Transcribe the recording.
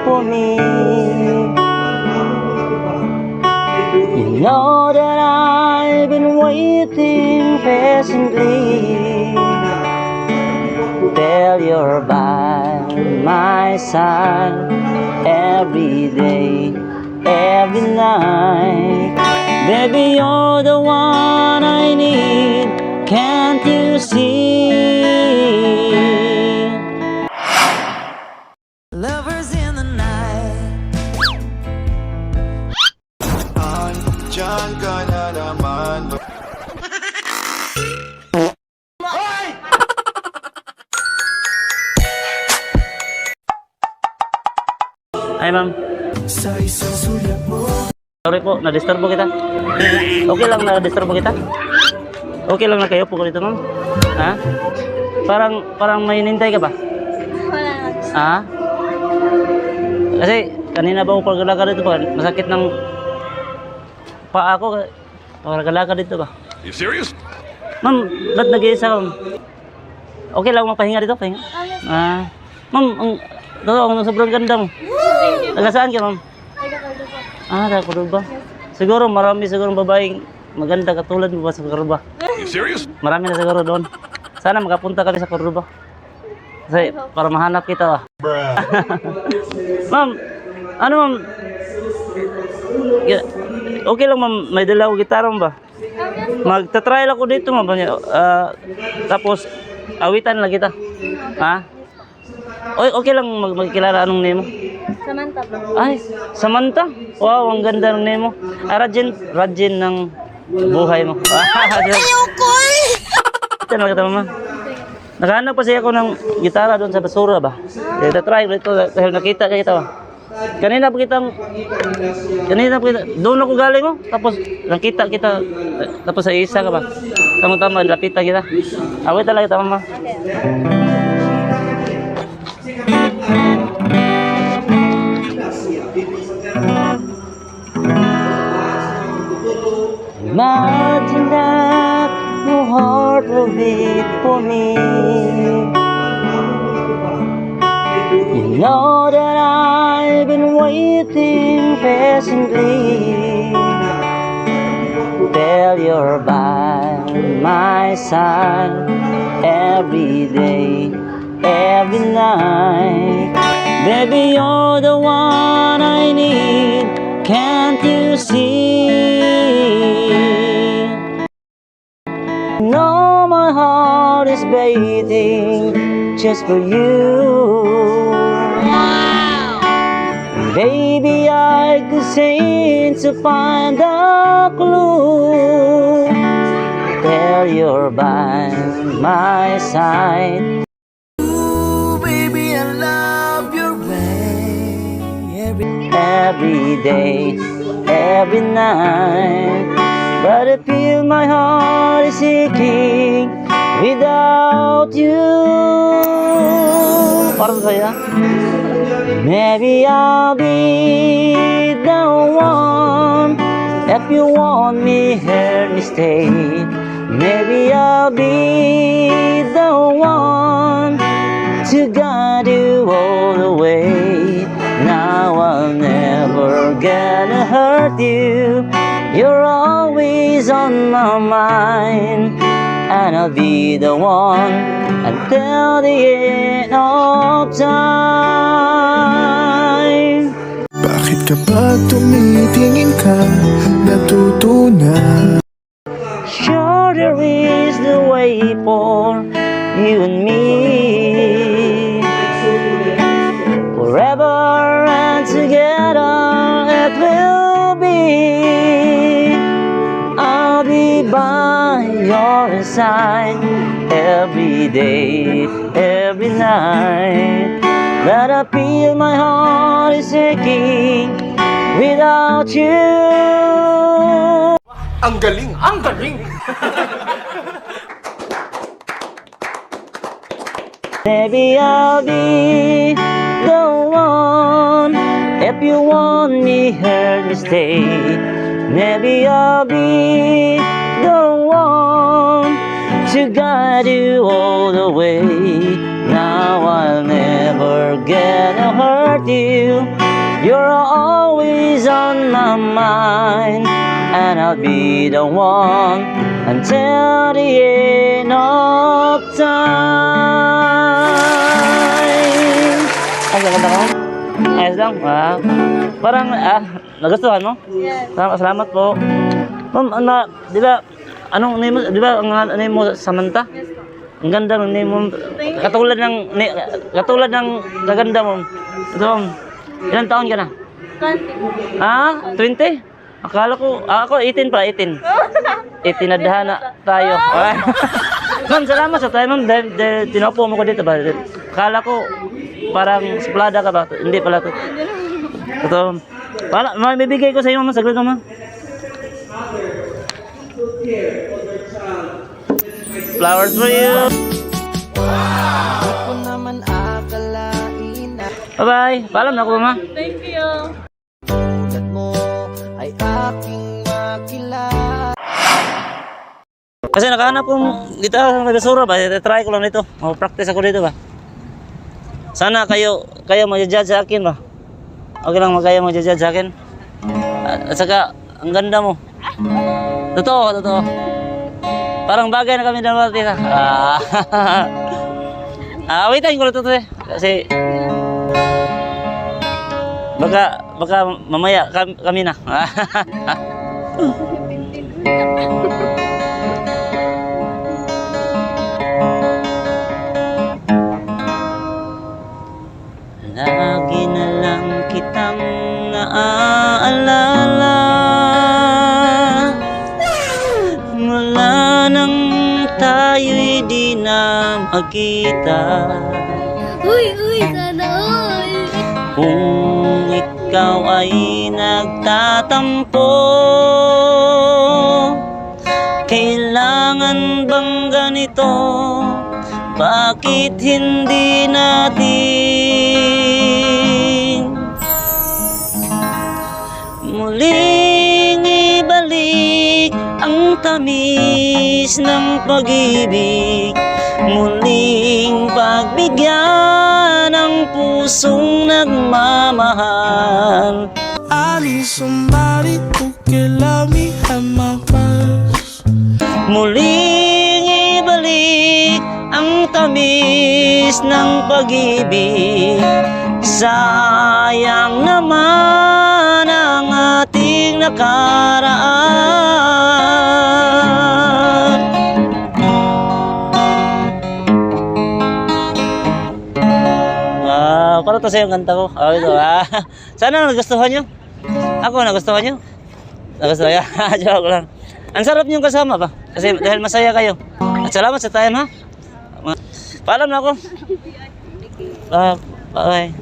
for me. You know that I've been waiting patiently till you're by my side every day, every night. Baby, you're the one I need, can't you see? Lovers in the night. Diyan ka na naman. Ay, ma'am. Sorry po, na-disturbo kita. Okay lang na-disturbo kita? Okay lang na kayo po dito, ma'am? Ha? Parang may hinintay ka ba? Wala na. Ha? Kasi kanina ba ako paglalakad dito ba? Masakit ng paa ko. Paglalakad dito ba? You serious? Ma'am, ba't nag-iisa ka, ma'am? Okay lang mapahinga dito, pahinga. Ma'am, ang sobrang ganda mo. Taga saan ka, ma'am? Taga Cordoba. Siguro marami siguro babaeng maganda katulad mo ba sa Cordoba? You serious? Marami na siguro doon. Sana makapunta kami sa Cordoba. Kasi para mahanap kita. Ma'am, ano ma'am? Okay lang ma'am, may dala ko gitara mo ba? Magta-trial ako dito ma'am. Tapos awitan lang kita. Ha? Okay lang magkilala anong name mo? Samantha po. Ay, Samantha? Wow, ang ganda ng name mo. Rajin ng buhay mo. Ayoko Ito na kita mama. Nakahanap pa siya ako ng gitara doon sa basura ba? Try ito dahil nakita kita ba? Kanina pa doon ako galing mo. Tapos nakita kita, tapos sa isa ka ba? Tama-tama, lapitan kita. Awit talaga kita mama. Imagine that your heart will beat for me. You know that I've been waiting patiently till you're by my side every day, every night. Baby, you're the one I need, can't you see? No, my heart is waiting just for you. Wow. Baby, I could sing to find a clue till you're by my side. Ooh, baby, I love your way every day, every night. But I feel my heart is aching without you. Parang saya. Maybe I'll be the one. If you want me here to stay, maybe I'll be the one to guide you all the way. Now I'll never gonna hurt you. You're always on my mind, and I'll be the one until the end of time. Bakit ka ba tumitingin ka? Natutunan. Sure there is the way for you and me, forever and together it will be. I'll be by your side every day, every night. But I feel my heart is aching without you. Ang galing! Ang galing! Maybe I'll be the one if you want me here to stay. Maybe I'll be the one to guide you all the way. Now I'll never gonna hurt you. You're always on my mind, and I'll be the one until the end of time. Ay, ganda ka? Ayos lang. Parang, nagustuhan mo? Yes. Salamat po. Ma'am, di ba, anong name mo, di ba, ang name mo, Samantha? Yes po. Ang ganda ng name mo. Katulad ng kaganda mo. Ito, ma'am. Ilang taon ka na? 20. 20? Akala ko, ako 18 pa, 18. 18 na dahana tayo. Ma'am, salamat sa tayo, ma'am. Dahil tinaupo mo ko dito ba? Akala ko, parang suplada ka ba? Hindi pala to. Ito, may bibigay ko sa iyo, ma'am. Saglit mo, ma'am. Flowers for you. Bye-bye. Paalam na ako, ma'am. Thank you. Kasi nakahanap kong gitara ng basura ba? Try ko lang dito. Practice ako dito ba? Sana kayo mag-judge sa akin ba? Okay lang kayo mag-judge sa akin. At saka, ang ganda mo. Totoo. Parang bagay na kami dalawa dito. Awitan ko na ito eh. Kasi, baka mamaya kami na. Lagi na lang kitang naaalala. Mula nang tayo'y di na magkita. Uy, sana all. Kung ikaw ay nagtatampo, kailangan bang ganito? Bakit hindi natin muling ibalik ang tamis ng pag-ibig? Muling pagbigyan ng pusong nagmamahal. I need somebody who can love me at my worst. Muling ibalik ang tamis ng pag-ibig. Sayang naman ang ating nakaraan. Para to sa'yo ang kanta ko. Ito, Sana nagustuhan nyo. Ako, nagustuhan nyo. Nagustuhan nyo. Joke lang. Ang sarap nyo kasama ba? Kasi dahil masaya kayo. At salamat sa time, ha? Paalam na ako. Bye.